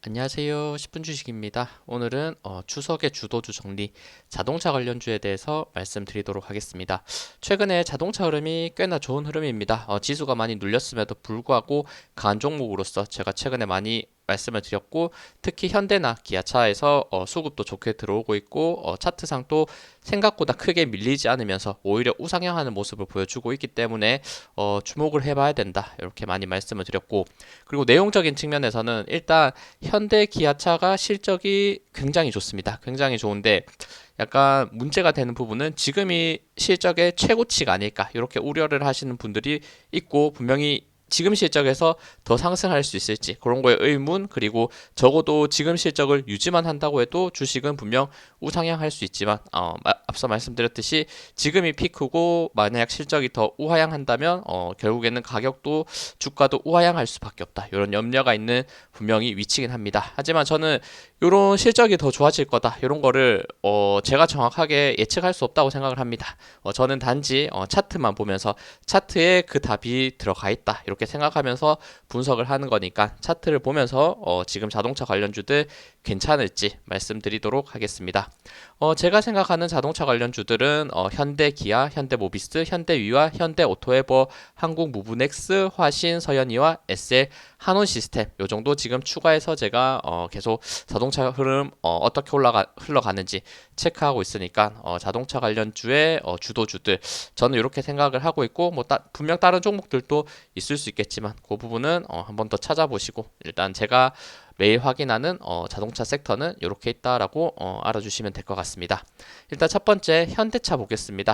안녕하세요. 10분 주식입니다. 오늘은 추석의 주도주 정리, 자동차 관련주에 대해서 말씀드리도록 하겠습니다. 최근에 자동차 흐름이 꽤나 좋은 흐름입니다. 지수가 많이 눌렸음에도 불구하고 강한 종목으로서 제가 최근에 많이 말씀을 드렸고, 특히 현대나 기아차에서 수급도 좋게 들어오고 있고, 차트상도 생각보다 크게 밀리지 않으면서 오히려 우상향하는 모습을 보여주고 있기 때문에 주목을 해봐야 된다, 이렇게 많이 말씀을 드렸고, 그리고 내용적인 측면에서는 일단 현대 기아차가 실적이 굉장히 좋습니다. 굉장히 좋은데 약간 문제가 되는 부분은 지금이 실적의 최고치가 아닐까, 이렇게 우려를 하시는 분들이 있고, 분명히 지금 실적에서 더 상승할 수 있을지 그런 거에 의문, 그리고 적어도 지금 실적을 유지만 한다고 해도 주식은 분명 우상향할 수 있지만 앞서 말씀드렸듯이 지금이 피크고 만약 실적이 더 우하향한다면 결국에는 가격도 주가도 우하향할 수밖에 없다, 이런 염려가 있는 분명히 위치긴 합니다. 하지만 저는 이런 실적이 더 좋아질 거다, 이런 거를 제가 정확하게 예측할 수 없다고 생각을 합니다. 저는 단지 차트만 보면서 차트에 그 답이 들어가 있다, 이렇게 생각하면서 분석을 하는 거니까 차트를 보면서 지금 자동차 관련주들 괜찮을지 말씀드리도록 하겠습니다. 제가 생각하는 자동차 관련주들은 현대 기아, 현대 모비스, 현대 위와 현대 오토에버, 한국 무브넥스, 화신, 서현이와 SL, 한온 시스템, 요 정도 지금 추가해서 제가 계속 자동차 흐름 어떻게 흘러가는지 체크하고 있으니까 자동차 관련주의 주도주들, 저는 이렇게 생각을 하고 있고, 뭐 분명 다른 종목들도 있을 수 있겠지만 그 부분은 한번 더 찾아보시고, 일단 제가 매일 확인하는 자동차 섹터는 이렇게 있다라고 알아주시면 될 것 같습니다. 일단 첫 번째 현대차 보겠습니다.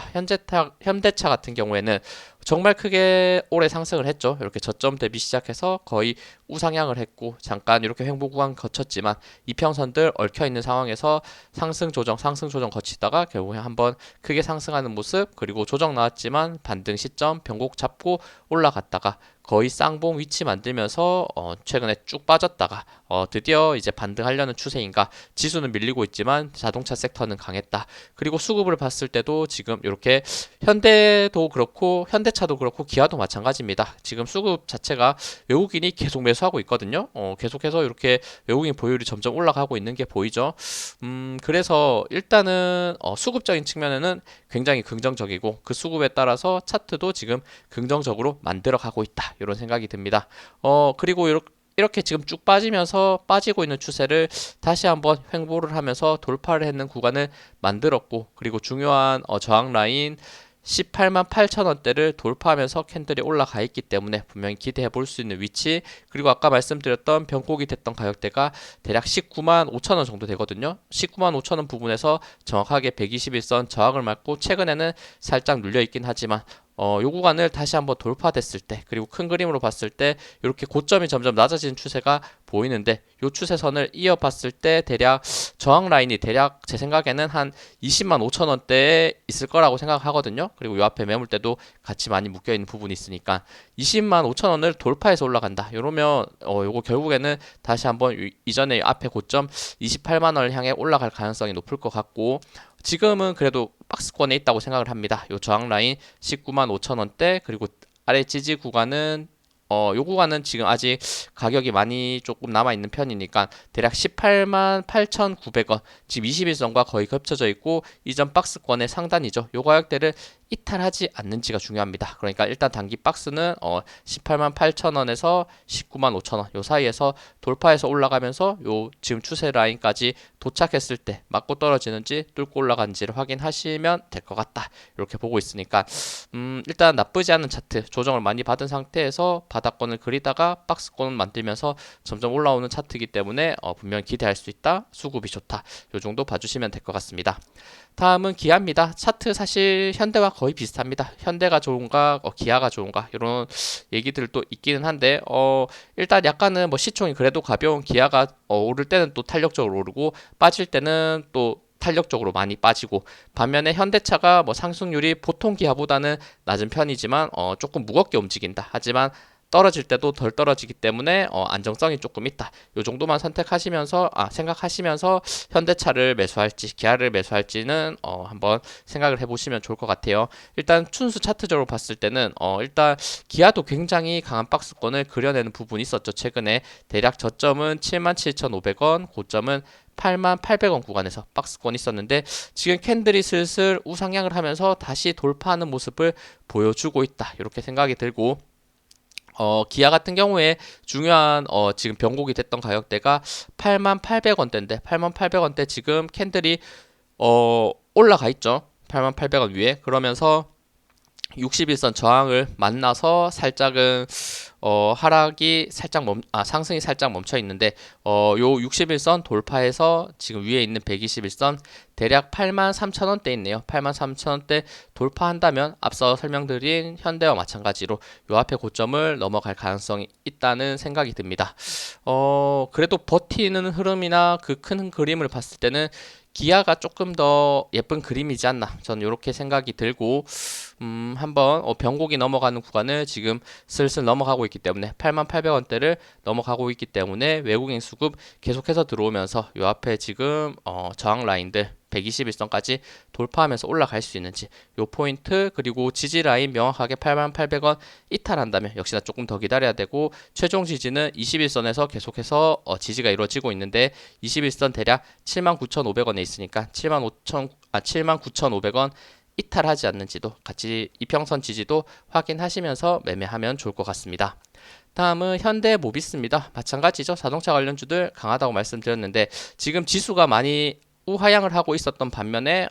현대차 같은 경우에는 정말 크게 올해 상승을 했죠. 이렇게 저점 대비 시작해서 거의 우상향을 했고, 잠깐 이렇게 횡보 구간 거쳤지만 이평선들 얽혀 있는 상황에서 상승 조정 거치다가 결국에 한번 크게 상승하는 모습, 그리고 조정 나왔지만 반등 시점 변곡 잡고 올라갔다가 거의 쌍봉 위치 만들면서 최근에 쭉 빠졌다가 드디어 이제 반등하려는 추세인가, 지수는 밀리고 있지만 자동차 섹터는 강했다. 그리고 수급을 봤을 때도 지금 이렇게 현대도 그렇고 현대차도 그렇고 기아도 마찬가지입니다. 지금 수급 자체가 외국인이 계속 매수하고 있거든요. 계속해서 이렇게 외국인 보유율이 점점 올라가고 있는 게 보이죠. 그래서 일단은 수급적인 측면에는 굉장히 긍정적이고, 그 수급에 따라서 차트도 지금 긍정적으로 만들어 가고 있다, 이런 생각이 듭니다. 그리고 이렇게 지금 쭉 빠지면서 빠지고 있는 추세를 다시 한번 횡보를 하면서 돌파를 했는 구간을 만들었고, 그리고 중요한 저항 라인 18만 8천 원대를 돌파하면서 캔들이 올라가 있기 때문에 분명히 기대해 볼 수 있는 위치, 그리고 아까 말씀드렸던 변곡이 됐던 가격대가 대략 19만 5천 원 정도 되거든요. 19만 5천 원 부분에서 정확하게 121선 저항을 맞고 최근에는 살짝 눌려 있긴 하지만 요 구간을 다시 한번 돌파됐을 때, 그리고 큰 그림으로 봤을 때 이렇게 고점이 점점 낮아지는 추세가 보이는데, 요 추세선을 이어봤을 때 대략 저항 라인이 대략 제 생각에는 한 20만 5천 원대에 있을 거라고 생각하거든요. 그리고 요 앞에 매물대도 같이 많이 묶여 있는 부분이 있으니까 20만 5천 원을 돌파해서 올라간다, 이러면 요거 결국에는 다시 한번 이전에 앞에 고점 28만 원을 향해 올라갈 가능성이 높을 것 같고, 지금은 그래도 박스권에 있다고 생각을 합니다. 요 저항 라인 19만 5천 원대, 그리고 아래 지지 구간은 요 구간은 지금 아직 가격이 많이 조금 남아 있는 편이니까 대략 18만 8,900원, 지금 21선과 거의 겹쳐져 있고 이전 박스권의 상단이죠. 요 가격대를 이탈하지 않는지가 중요합니다. 그러니까 일단 단기 박스는 18만 8천 원에서 19만 5천 원 요 사이에서 돌파해서 올라가면서 요 지금 추세 라인까지 도착했을 때 맞고 떨어지는지 뚫고 올라가는지를 확인하시면 될 것 같다, 이렇게 보고 있으니까 일단 나쁘지 않은 차트, 조정을 많이 받은 상태에서 바닥권을 그리다가 박스권을 만들면서 점점 올라오는 차트이기 때문에 분명히 기대할 수 있다, 수급이 좋다, 요 정도 봐주시면 될 것 같습니다. 다음은 기아입니다. 차트 사실 현대와 거의 비슷합니다. 현대가 좋은가, 기아가 좋은가, 이런 얘기들도 있기는 한데, 일단 약간은 뭐 시총이 그래도 가벼운 기아가 오를 때는 또 탄력적으로 오르고, 빠질 때는 또 탄력적으로 많이 빠지고, 반면에 현대차가 뭐 상승률이 보통 기아보다는 낮은 편이지만 조금 무겁게 움직인다. 하지만 떨어질 때도 덜 떨어지기 때문에 안정성이 조금 있다. 요 정도만 선택하시면서 생각하시면서 현대차를 매수할지 기아를 매수할지는 한번 생각을 해보시면 좋을 것 같아요. 일단 춘수 차트적으로 봤을 때는 일단 기아도 굉장히 강한 박스권을 그려내는 부분이 있었죠. 최근에 대략 저점은 77,500원, 고점은 88,800원 구간에서 박스권이 있었는데 지금 캔들이 슬슬 우상향을 하면서 다시 돌파하는 모습을 보여주고 있다. 이렇게 생각이 들고 기아 같은 경우에 중요한 지금 변곡이 됐던 가격대가 88,800원대인데 88,800원대 지금 캔들이 올라가 있죠. 88,800원 위에. 그러면서 61선 저항을 만나서 살짝은 하락이 살짝 상승이 살짝 멈춰 있는데 요 61선 돌파해서 지금 위에 있는 121선 대략 83,000원대 있네요. 83,000원대 돌파한다면 앞서 설명드린 현대와 마찬가지로 요 앞에 고점을 넘어갈 가능성이 있다는 생각이 듭니다. 그래도 버티는 흐름이나 그 큰 그림을 봤을 때는 기아가 조금 더 예쁜 그림이지 않나 저는 이렇게 생각이 들고 한번 변곡이 넘어가는 구간을 지금 슬슬 넘어가고 있기 때문에 88,800원대를 넘어가고 있기 때문에 외국인 수급 계속해서 들어오면서 요 앞에 지금 저항 라인들 121선까지 돌파하면서 올라갈 수 있는지 요 포인트 그리고 지지 라인 명확하게 88,800원 이탈한다면 역시나 조금 더 기다려야 되고 최종 지지는 21선에서 계속해서 지지가 이루어지고 있는데 21선 대략 79,500원에 있으니까 79,500원 이탈하지 않는지도 같이 이평선 지지도 확인하시면서 매매하면 좋을 것 같습니다. 다음은 현대모비스입니다. 마찬가지죠. 자동차 관련주들 강하다고 말씀드렸는데 지금 지수가 많이 우하향을 하고 있었던 반면에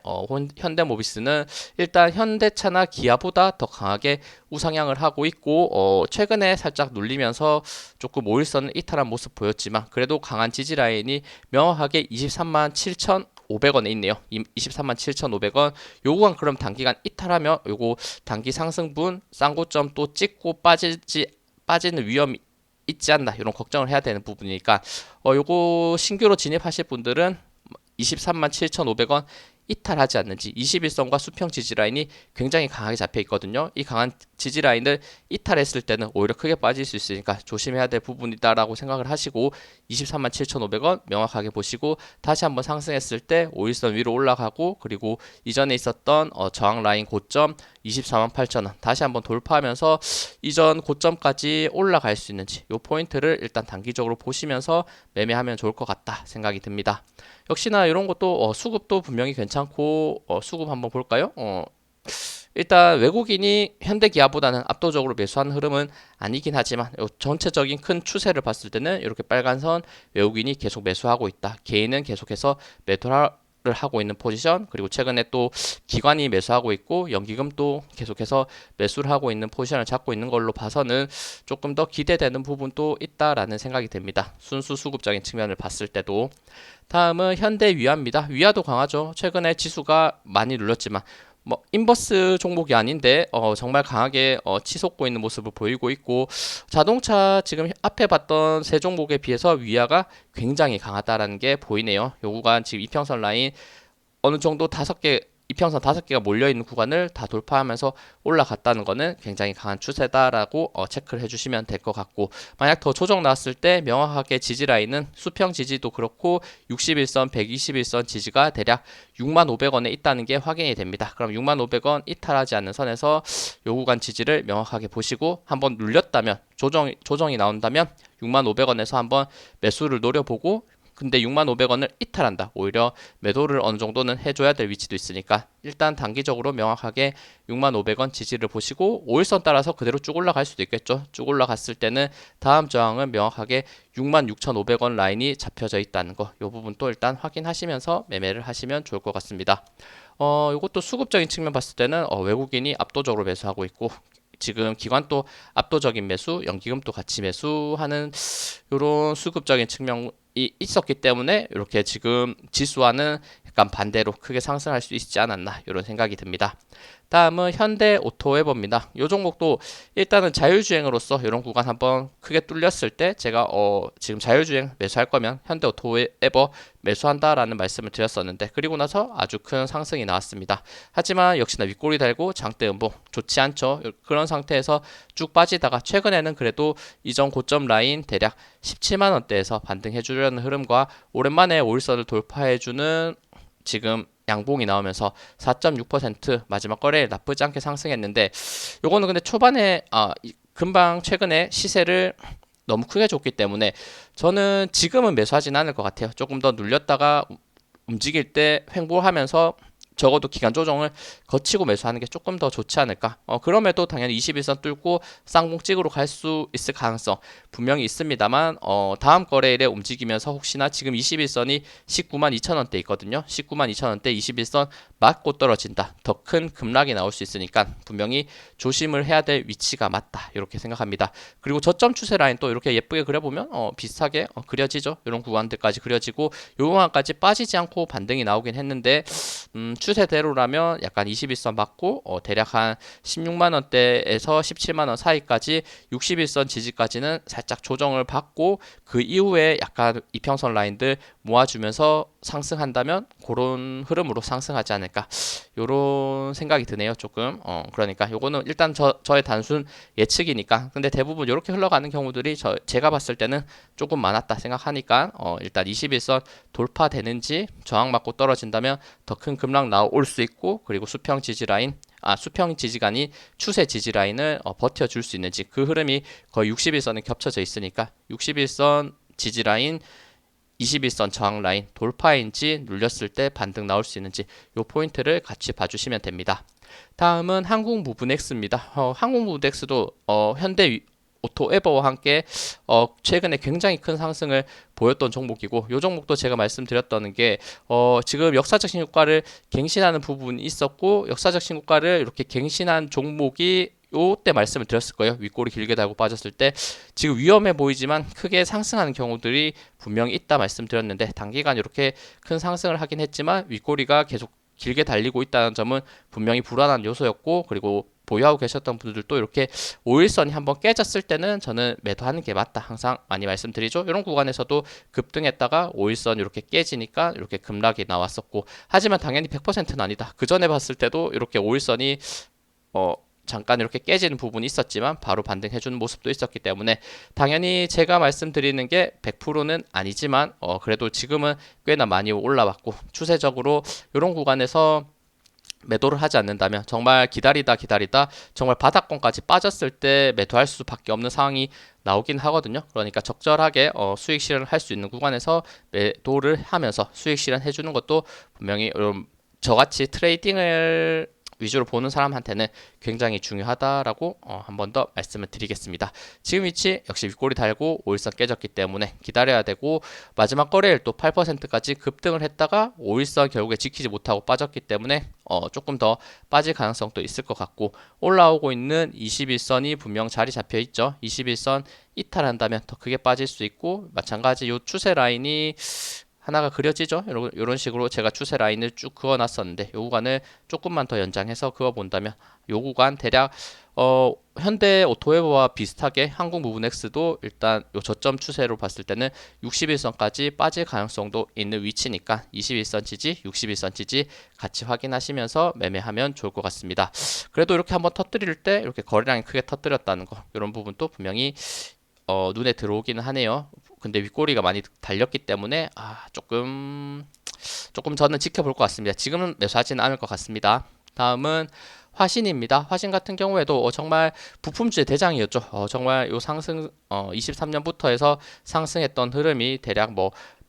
현대모비스는 일단 현대차나 기아보다 더 강하게 우상향을 하고 있고 최근에 살짝 눌리면서 조금 5일선을 이탈한 모습 보였지만 그래도 강한 지지 라인이 명확하게 23만 7천 500원에 있네요. 23만 7,500원. 요 구간 그럼 단기간 이탈하면 요거 단기 상승분 쌍고점 또 찍고 빠지는 위험이 있지 않나 이런 걱정을 해야 되는 부분이니까 요거 신규로 진입하실 분들은 23만 7,500원 이탈하지 않는지 21선과 수평 지지라인이 굉장히 강하게 잡혀 있거든요. 이 강한 지지라인을 이탈했을 때는 오히려 크게 빠질 수 있으니까 조심해야 될 부분이다라고 생각을 하시고 23만 7,500원 명확하게 보시고 다시 한번 상승했을 때 5일선 위로 올라가고 그리고 이전에 있었던 저항 라인 고점 24만 8천원 다시 한번 돌파하면서 이전 고점까지 올라갈 수 있는지 이 포인트를 일단 단기적으로 보시면서 매매하면 좋을 것 같다 생각이 듭니다. 역시나 이런 것도 수급도 분명히 괜찮고 수급 한번 볼까요? 일단 외국인이 현대기아보다는 압도적으로 매수하는 흐름은 아니긴 하지만 전체적인 큰 추세를 봤을 때는 이렇게 빨간 선 외국인이 계속 매수하고 있다. 개인은 계속해서 매도를 하고 있는 포지션 그리고 최근에 또 기관이 매수하고 있고 연기금도 계속해서 매수를 하고 있는 포지션을 잡고 있는 걸로 봐서는 조금 더 기대되는 부분도 있다라는 생각이 듭니다. 순수 수급적인 측면을 봤을 때도 다음은 현대위아입니다. 위아도 강하죠. 최근에 지수가 많이 눌렸지만 인버스 종목이 아닌데 정말 강하게 치솟고 있는 모습을 보이고 있고 자동차 지금 앞에 봤던 세 종목에 비해서 위아가 굉장히 강하다라는 게 보이네요. 요 구간 지금 이평선 라인 어느 정도 이평선 5개가 몰려있는 구간을 다 돌파하면서 올라갔다는 거는 굉장히 강한 추세다라고 체크를 해주시면 될 것 같고 만약 더 조정 나왔을 때 명확하게 지지 라인은 수평 지지도 그렇고 61선, 121선 지지가 대략 65,000원에 있다는 게 확인이 됩니다. 그럼 65,000원 이탈하지 않는 선에서 요 구간 지지를 명확하게 보시고 한번 눌렸다면 조정이 나온다면 65,000원에서 한번 매수를 노려보고 근데 65,000원을 이탈한다. 오히려 매도를 어느 정도는 해줘야 될 위치도 있으니까 일단 단기적으로 명확하게 65,000원 지지를 보시고 5일선 따라서 그대로 쭉 올라갈 수도 있겠죠. 쭉 올라갔을 때는 다음 저항은 명확하게 66,500원 라인이 잡혀져 있다는 거. 이 부분 또 일단 확인하시면서 매매를 하시면 좋을 것 같습니다. 이것도 수급적인 측면 봤을 때는 외국인이 압도적으로 매수하고 있고 지금 기관도 압도적인 매수, 연기금도 같이 매수하는 이런 수급적인 측면이 있었기 때문에 이렇게 지금 지수와는 약간 반대로 크게 상승할 수 있지 않았나 이런 생각이 듭니다. 다음은 현대 오토에버입니다. 이 종목도 일단은 자율주행으로서 이런 구간 한번 크게 뚫렸을 때 제가 지금 자율주행 매수할 거면 현대 오토에버 매수한다라는 말씀을 드렸었는데, 그리고 나서 아주 큰 상승이 나왔습니다. 하지만 역시나 윗꼬리 달고 장대 음봉 좋지 않죠. 그런 상태에서 쭉 빠지다가 최근에는 그래도 이전 고점 라인 대략 17만 원대에서 반등해 주려는 흐름과 오랜만에 5일선을 돌파해주는 지금 양봉이 나오면서 4.6% 마지막 거래일 나쁘지 않게 상승했는데, 요거는 근데 초반에 금방 최근에 시세를 너무 크게 줬기 때문에 저는 지금은 매수하진 않을 것 같아요. 조금 더 눌렸다가 움직일 때 횡보하면서 적어도 기간 조정을 거치고 매수하는 게 조금 더 좋지 않을까. 그럼에도 당연히 21선 뚫고 쌍봉 찍으러 갈 수 있을 가능성 분명히 있습니다만, 다음 거래일에 움직이면서 혹시나 지금 21선이 19만 2천 원대 있거든요. 19만 2천 원대 21선 맞고 떨어진다. 더 큰 급락이 나올 수 있으니까 분명히 조심을 해야 될 위치가 맞다. 이렇게 생각합니다. 그리고 저점 추세 라인 또 이렇게 예쁘게 그려보면 비슷하게 그려지죠. 이런 구간들까지 그려지고 요 구간까지 빠지지 않고 반등이 나오긴 했는데, 추세대로라면 약간 21선 맞고 대략 한 16만 원대에서 17만 원 사이까지 61선 지지까지는 살짝 조정을 받고 그 이후에 약간 이평선 라인들 모아주면서 상승한다면 그런 흐름으로 상승하지 않을까, 요런 생각이 드네요. 조금 그러니까 요거는 일단 저의 단순 예측이니까. 근데 대부분 이렇게 흘러가는 경우들이 제가 봤을 때는 조금 많았다 생각하니까 일단 21선 돌파되는지 저항 맞고 떨어진다면 더 큰 급락 나올 수 있고, 그리고 수평 지지 라인 수평 지지간이 추세 지지 라인을 버텨줄 수 있는지, 그 흐름이 거의 61선에 겹쳐져 있으니까 61선 지지 라인 21선 저항 라인 돌파인지 눌렸을 때 반등 나올 수 있는지 요 포인트를 같이 봐주시면 됩니다. 다음은 한국무브넥스입니다. 한국무브넥스도 현대 오토에버와 함께 최근에 굉장히 큰 상승을 보였던 종목이고, 이 종목도 제가 말씀드렸던 게 지금 역사적 신고가를 갱신하는 부분이 있었고, 역사적 신고가를 이렇게 갱신한 종목이 요때 말씀을 드렸을 거예요. 윗꼬리 길게 달고 빠졌을 때 지금 위험해 보이지만 크게 상승하는 경우들이 분명히 있다 말씀드렸는데, 단기간 이렇게 큰 상승을 하긴 했지만 윗꼬리가 계속 길게 달리고 있다는 점은 분명히 불안한 요소였고, 그리고 보유하고 계셨던 분들도 이렇게 5일선이 한번 깨졌을 때는 저는 매도하는 게 맞다 항상 많이 말씀드리죠. 이런 구간에서도 급등했다가 5일선 이렇게 깨지니까 이렇게 급락이 나왔었고, 하지만 당연히 100%는 아니다. 그 전에 봤을 때도 이렇게 5일선이 잠깐 이렇게 깨지는 부분이 있었지만 바로 반등해주는 모습도 있었기 때문에, 당연히 제가 말씀드리는 게 100%는 아니지만 그래도 지금은 꽤나 많이 올라왔고, 추세적으로 이런 구간에서 매도를 하지 않는다면 정말 기다리다 정말 바닥권까지 빠졌을 때 매도할 수밖에 없는 상황이 나오긴 하거든요. 그러니까 적절하게 수익 실현을 할 수 있는 구간에서 매도를 하면서 수익 실현해 주는 것도 분명히 저같이 트레이딩을 위주로 보는 사람한테는 굉장히 중요하다라고 한 번 더 말씀을 드리겠습니다. 지금 위치 역시 윗꼬리 달고 5일선 깨졌기 때문에 기다려야 되고, 마지막 거래일 또 8%까지 급등을 했다가 5일선 결국에 지키지 못하고 빠졌기 때문에 조금 더 빠질 가능성도 있을 것 같고, 올라오고 있는 21선이 분명 자리 잡혀 있죠. 21선 이탈한다면 더 크게 빠질 수 있고, 마찬가지 요 추세 라인이 하나가 그려지죠. 이런 식으로 제가 추세 라인을 쭉 그어놨었는데, 요 구간을 조금만 더 연장해서 그어본다면 요 구간 대략 현대 오토웨버와 비슷하게 한국무브넥스도 일단 요 저점 추세로 봤을 때는 61선까지 빠질 가능성도 있는 위치니까 21선 지지, 61선 지지 같이 확인하시면서 매매하면 좋을 것 같습니다. 그래도 이렇게 한번 터뜨릴 때 이렇게 거래량이 크게 터뜨렸다는 거, 이런 부분도 분명히 눈에 들어오기는 하네요. 근데 윗꼬리가 많이 달렸기 때문에 조금 저는 지켜볼 것 같습니다. 지금은 매수하지는 않을 것 같습니다. 다음은 화신입니다. 화신 같은 경우에도 정말 부품주의 대장이었죠. 정말 요 상승 23년부터 해서 상승했던 흐름이 대략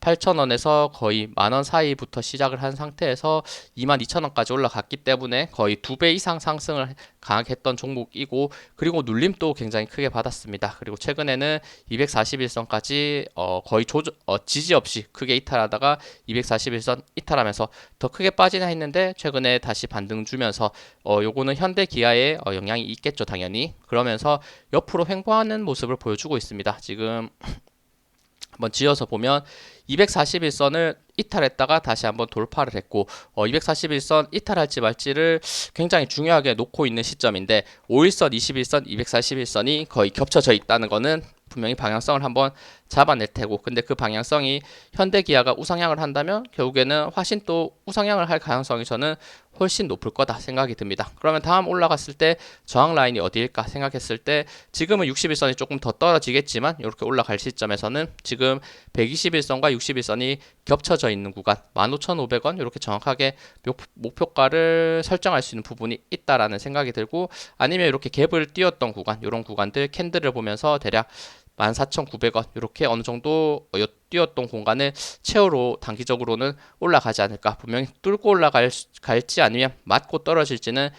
8,000원에서 거의 만원 사이부터 시작을 한 상태에서 22,000원까지 올라갔기 때문에 거의 2배 이상 상승을 강하게 했던 종목이고, 그리고 눌림도 굉장히 크게 받았습니다. 그리고 최근에는 241선까지 거의 지지 없이 크게 이탈하다가 241선 이탈하면서 더 크게 빠지나 했는데, 최근에 다시 반등 주면서 요거는 현대 기아에 영향이 있겠죠 당연히. 그러면서 옆으로 횡보하는 모습을 보여주고 있습니다. 지금 한번 지어서 보면 241선을 이탈했다가 다시 한번 돌파를 했고 241선 이탈할지 말지를 굉장히 중요하게 놓고 있는 시점인데 5일선, 21선, 241선이 거의 겹쳐져 있다는 거는 분명히 방향성을 한번 잡아낼 테고, 근데 그 방향성이 현대기아가 우상향을 한다면 결국에는 화신 또 우상향을 할 가능성이 저는 훨씬 높을 거다 생각이 듭니다. 그러면 다음 올라갔을 때 저항 라인이 어디일까 생각했을 때 지금은 61선이 조금 더 떨어지겠지만 이렇게 올라갈 시점에서는 지금 121선과 61선이 겹쳐져 있는 구간 15,500원 이렇게 정확하게 목표가를 설정할 수 있는 부분이 있다라는 생각이 들고, 아니면 이렇게 갭을 띄웠던 구간 이런 구간들 캔들을 보면서 대략 14,900원 이렇게 어느 정도 뛰었던 공간을 채우러 단기적으로는 올라가지 않을까. 분명히 뚫고 올라갈지 아니면 맞고 떨어질지는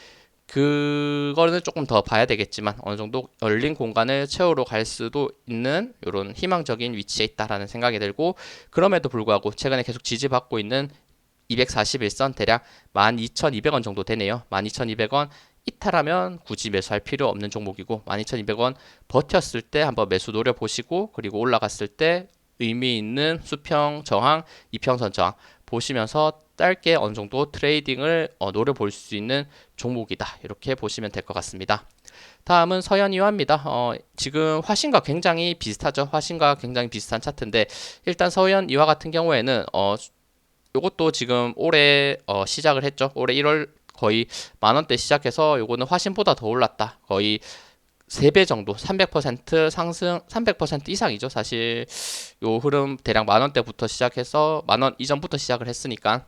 그거는 조금 더 봐야 되겠지만 어느 정도 열린 공간을 채우러 갈 수도 있는 이런 희망적인 위치에 있다라는 생각이 들고, 그럼에도 불구하고 최근에 계속 지지받고 있는 241선 대략 12,200원 정도 되네요. 12,200원 이탈하면 굳이 매수할 필요 없는 종목이고 12,200원 버텼을 때 한번 매수 노려보시고, 그리고 올라갔을 때 의미 있는 수평 저항, 이평선 저항 보시면서 짧게 어느 정도 트레이딩을 노려볼 수 있는 종목이다. 이렇게 보시면 될 것 같습니다. 다음은 서현이화입니다. 지금 화신과 굉장히 비슷하죠. 화신과 굉장히 비슷한 차트인데 일단 서현이화 같은 경우에는 요것도 지금 올해 시작을 했죠. 올해 1월 거의 만원대 시작해서 요거는 화신보다 더 올랐다. 거의 3배 정도 300% 상승 300% 이상이죠. 사실 요 흐름 대략 만원대부터 시작해서 만원 이전부터 시작을 했으니까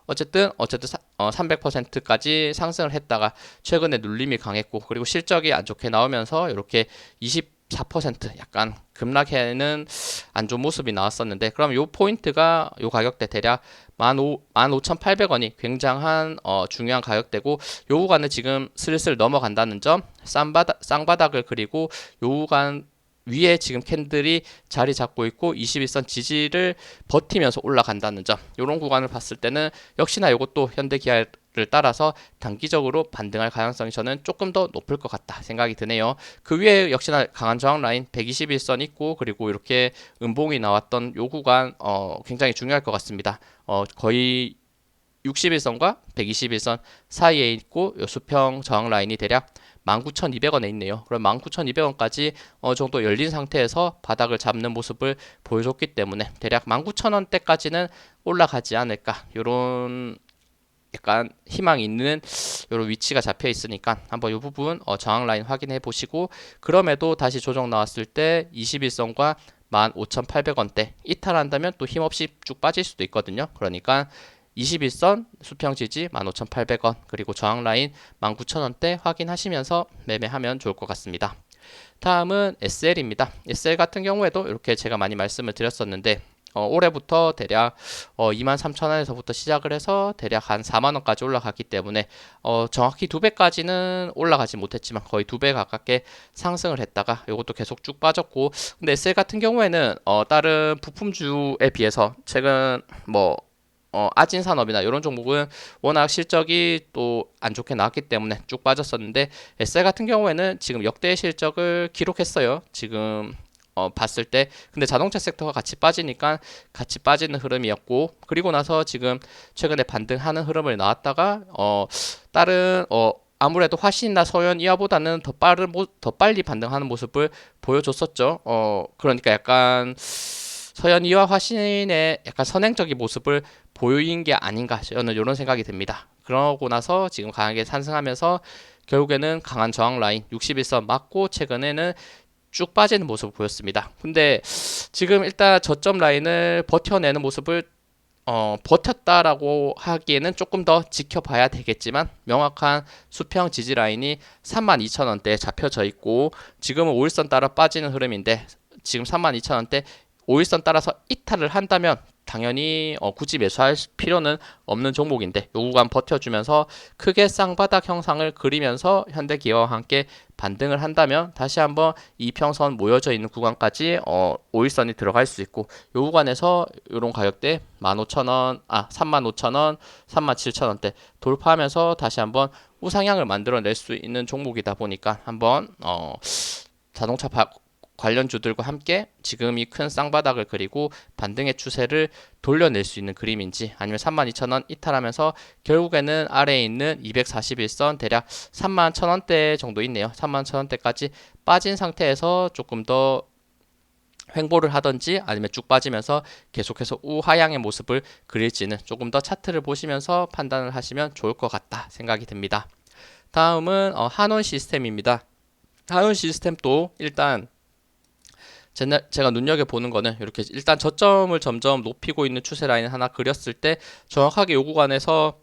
어쨌든 300%까지 상승을 했다가 최근에 눌림이 강했고, 그리고 실적이 안 좋게 나오면서 이렇게 24% 약간 급락해는 안 좋은 모습이 나왔었는데, 그럼 요 포인트가 요 가격대 대략 15,800원이 굉장한 중요한 가격대고, 요 구간을 지금 슬슬 넘어간다는 점, 쌍바닥을 그리고 요 구간 위에 지금 캔들이 자리 잡고 있고 21선 지지를 버티면서 올라간다는 점, 이런 구간을 봤을 때는 역시나 이것도 현대기아를 따라서 단기적으로 반등할 가능성이 저는 조금 더 높을 것 같다 생각이 드네요. 그 위에 역시나 강한 저항 라인 121선 있고, 그리고 이렇게 음봉이 나왔던 요 구간 굉장히 중요할 것 같습니다. 거의 61선과 121선 사이에 있고 요 수평 저항 라인이 대략 19,200원에 있네요. 그럼 19,200원까지 어느 정도 열린 상태에서 바닥을 잡는 모습을 보여줬기 때문에 대략 19,000원대까지는 올라가지 않을까, 요런 약간 희망이 있는 요런 위치가 잡혀 있으니까 한번 이 부분 저항 라인 확인해 보시고, 그럼에도 다시 조정 나왔을 때 21선과 15,800원대 이탈한다면 또 힘없이 쭉 빠질 수도 있거든요. 그러니까 21선 수평 지지 15,800원 그리고 저항 라인 19,000원대 확인하시면서 매매하면 좋을 것 같습니다. 다음은 SL입니다. SL 같은 경우에도 이렇게 제가 많이 말씀을 드렸었는데 올해부터 대략 23,000원에서부터 시작을 해서 대략 한 4만원까지 올라갔기 때문에 정확히 2배까지는 올라가지 못했지만 거의 2배 가깝게 상승을 했다가 이것도 계속 쭉 빠졌고, 근데 SL 같은 경우에는 다른 부품주에 비해서 최근 아진산업이나 이런 종목은 워낙 실적이 또 안 좋게 나왔기 때문에 쭉 빠졌었는데, SL 같은 경우에는 지금 역대 실적을 기록했어요. 지금 봤을 때. 근데 자동차 섹터가 같이 빠지니까 같이 빠지는 흐름이었고, 그리고 나서 지금 최근에 반등하는 흐름을 나왔다가 다른 아무래도 화신이나 서현 이하보다는 더 빨리 반등하는 모습을 보여줬었죠. 그러니까 약간 서현이와 화신의 약간 선행적인 모습을 보인 게 아닌가, 저는 이런 생각이 듭니다. 그러고 나서 지금 강하게 상승하면서 결국에는 강한 저항 라인 61선 맞고 최근에는 쭉 빠지는 모습을 보였습니다. 근데 지금 일단 저점 라인을 버텨내는 모습을 버텼다라고 하기에는 조금 더 지켜봐야 되겠지만, 명확한 수평 지지 라인이 32,000원대에 잡혀져 있고 지금은 5일선 따라 빠지는 흐름인데, 지금 32,000원대 5일선 따라서 이탈을 한다면 당연히 굳이 매수할 필요는 없는 종목인데, 요 구간 버텨주면서 크게 쌍바닥 형상을 그리면서 현대기아와 함께 반등을 한다면 다시 한번 이평선 모여져 있는 구간까지 5일선이 들어갈 수 있고, 요 구간에서 요런 가격대 15,000원, 35,000원, 37,000원대 돌파하면서 다시 한번 우상향을 만들어낼 수 있는 종목이다 보니까 한번 자동차 관련주들과 함께 지금이 큰 쌍바닥을 그리고 반등의 추세를 돌려낼 수 있는 그림인지, 아니면 32,000원 이탈하면서 결국에는 아래에 있는 241선 대략 31,000원대 정도 있네요. 31,000원대까지 빠진 상태에서 조금 더 횡보를 하든지 아니면 쭉 빠지면서 계속해서 우하향의 모습을 그릴지는 조금 더 차트를 보시면서 판단을 하시면 좋을 것 같다 생각이 듭니다. 다음은 한원 시스템입니다. 한원 시스템도 일단 제가 눈여겨보는 거는 이렇게 일단 저점을 점점 높이고 있는 추세 라인 하나 그렸을 때 정확하게 요 구간에서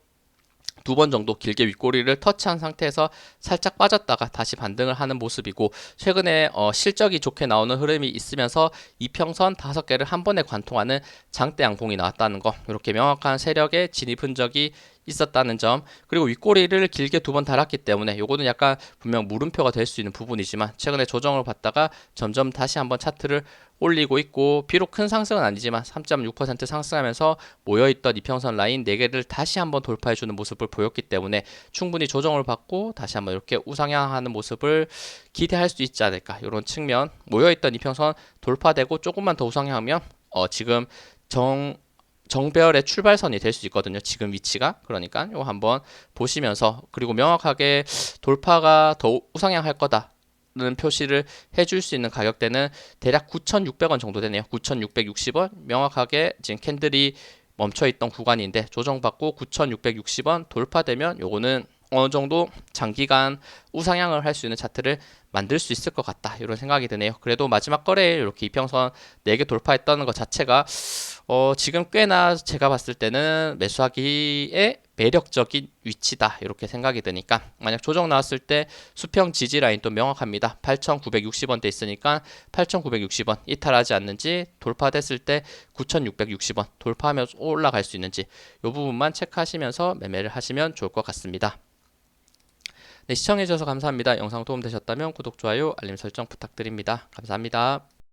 두 번 정도 길게 윗꼬리를 터치한 상태에서 살짝 빠졌다가 다시 반등을 하는 모습이고, 최근에 실적이 좋게 나오는 흐름이 있으면서 이평선 5개를 한 번에 관통하는 장대 양봉이 나왔다는 거, 이렇게 명확한 세력의 진입 흔적이 있었다는 점, 그리고 윗꼬리를 길게 두 번 달았기 때문에 요거는 약간 분명 물음표가 될 수 있는 부분이지만 최근에 조정을 받다가 점점 다시 한번 차트를 올리고 있고, 비록 큰 상승은 아니지만 3.6% 상승하면서 모여있던 이평선 라인 4개를 다시 한번 돌파해주는 모습을 보였기 때문에 충분히 조정을 받고 다시 한번 이렇게 우상향하는 모습을 기대할 수 있지 않을까, 이런 측면, 모여있던 이평선 돌파되고 조금만 더 우상향하면 지금 정배열의 출발선이 될 수 있거든요. 지금 위치가. 그러니까 이거 한번 보시면서, 그리고 명확하게 돌파가 더 우상향할 거다 는 표시를 해줄 수 있는 가격대는 대략 9,600원 정도 되네요. 9,660원. 명확하게 지금 캔들이 멈춰있던 구간인데 조정받고 9,660원 돌파되면 요거는 어느 정도 장기간 우상향을 할 수 있는 차트를 만들 수 있을 것 같다, 이런 생각이 드네요. 그래도 마지막 거래에 이렇게 이평선 4개 돌파했다는 것 자체가 지금 꽤나 제가 봤을 때는 매수하기에 매력적인 위치다, 이렇게 생각이 드니까, 만약 조정 나왔을 때 수평 지지 라인 또 명확합니다. 8,960원대 있으니까 8,960원 이탈하지 않는지, 돌파됐을 때 9,660원 돌파하면 올라갈 수 있는지, 이 부분만 체크하시면서 매매를 하시면 좋을 것 같습니다. 네, 시청해주셔서 감사합니다. 영상 도움되셨다면 구독, 좋아요, 알림 설정 부탁드립니다. 감사합니다.